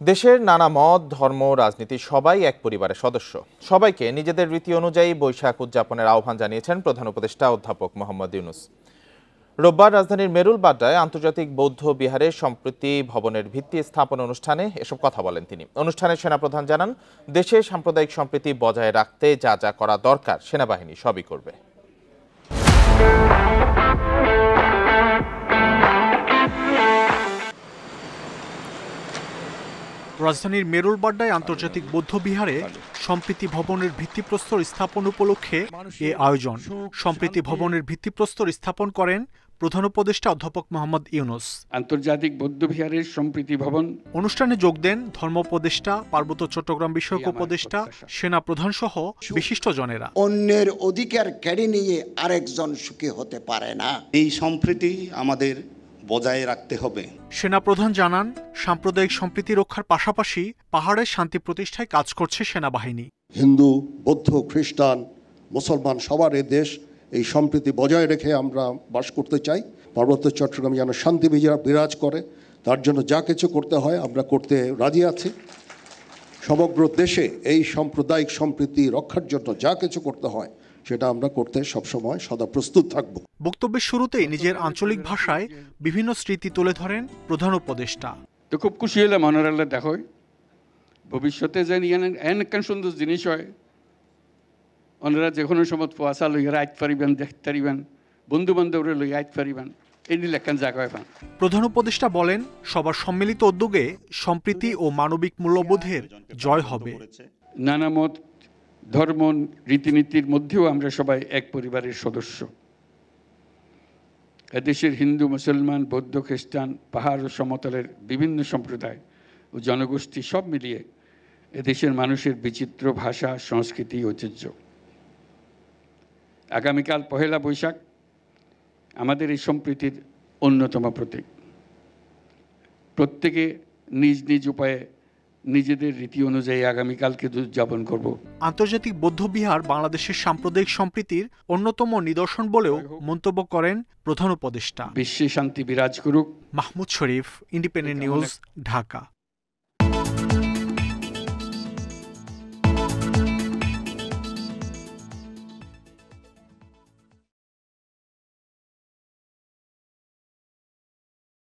দেশের নানা মত, ধর্ম, রাজনীতি সবাই এক পরিবারের সদস্য। সবাইকে নিজেদের রীতি অনুযায়ী বৈশাখ উদযাপনের আহ্বান জানিয়েছেন প্রধান উপদেষ্টা অধ্যাপক মোহাম্মদ ইউনূস। রোববার রাজধানীর মেরুল বাড্ডায় আন্তর্জাতিক বৌদ্ধ বিহারের সম্প্রীতি ভবনের ভিত্তি স্থাপন অনুষ্ঠানে এসব কথা বলেন তিনি। অনুষ্ঠানে সেনাপ্রধান জানান, দেশে সাম্প্রদায়িক সম্প্রীতি বজায় রাখতে যা যা করা দরকার সেনাবাহিনী সবই করবে। রাজধানীর মেরুল বাড্ডায় আন্তর্জাতিক বৌদ্ধ বিহারে সম্প্রীতি ভবনের ভিত্তিপ্রস্তর স্থাপন উপলক্ষে এ আয়োজন। সম্প্রীতি ভবনের ভিত্তিপ্রস্তর স্থাপন করেন প্রধান উপদেষ্টা অধ্যাপক মোহাম্মদ ইউনূস। আন্তর্জাতিক বৌদ্ধ বিহারের সম্প্রীতি ভবন অনুষ্ঠানে যোগ দেন ধর্ম উপদেষ্টা, পার্বত্য চট্টগ্রাম বিষয়ক উপদেষ্টা, সেনা প্রধান সহ বিশিষ্টজনেরা। অন্যের অধিকার কেড়ে নিয়ে আরেকজন সুখী হতে পারে না। এই সম্প্রীতি আমাদের বজায় রাখতে হবে। সেনাপ্রধান জানান, সাম্প্রদায়িক সম্প্রীতি রক্ষার পাশাপাশি পাহাড়ের শান্তি প্রতিষ্ঠায় কাজ করছে সেনাবাহিনী। হিন্দু, বৌদ্ধ, খ্রিস্টান, মুসলমান সবার এই দেশ এই সম্প্রীতি বজায় রেখে আমরা বাস করতে চাই। পার্বত্য চট্টগ্রামে যেন শান্তি বিরাজ করে, তার জন্য যা কিছু করতে হয় আমরা করতে রাজি আছি। সমগ্র দেশে এই সাম্প্রদায়িক সম্প্রীতি রক্ষার জন্য যা কিছু করতে হয় সেটা আমরা করতে সবসময় সদা প্রস্তুত থাকব। বক্তব্যের শুরুতেই নিজের আঞ্চলিক ভাষায় বিভিন্ন স্মৃতি তুলে ধরেন প্রধান উপদেষ্টা। তো খুব খুশি হলে মনোরাল্লা দেখো ভবিষ্যতে যে এনকান সুন্দর জিনিস হয়, ওনারা যে কোনো সময় পোয়াশা লইয়া আইতে পারিবেন, দেখতে পারিবেন, বন্ধু বান্ধবরা লইয়া আইতে পারিবেন, এই লেখান জায়গা পান। প্রধান উপদেষ্টা বলেন, সবার সম্মিলিত উদ্যোগে সম্প্রীতি ও মানবিক মূল্যবোধের জয় হবে। নানা মত, ধর্ম, রীতিনীতির মধ্যেও আমরা সবাই এক পরিবারের সদস্য। এদেশের হিন্দু, মুসলমান, বৌদ্ধ, খ্রিস্টান, পাহাড় ও সমতলের বিভিন্ন সম্প্রদায় ও জনগোষ্ঠী সব মিলিয়ে এদেশের মানুষের বিচিত্র ভাষা, সংস্কৃতি, ঐতিহ্য। আগামীকাল পহেলা বৈশাখ আমাদের এই সম্প্রীতির অন্যতম প্রতীক। প্রত্যেকে নিজ নিজ উপায়ে নিজেদের রীতি অনুযায়ী আগামীকালকে উদযাপন করব। আন্তর্জাতিক বৌদ্ধ বিহার বাংলাদেশের সাম্প্রদায়িক সম্প্রীতির অন্যতম নিদর্শন বলেও মন্তব্য করেন প্রধান উপদেষ্টা। বিশ্বে শান্তি বিরাজ করুক। মাহমুদ শরীফ, ইন্ডিপেন্ডেন্ট নিউজ, ঢাকা।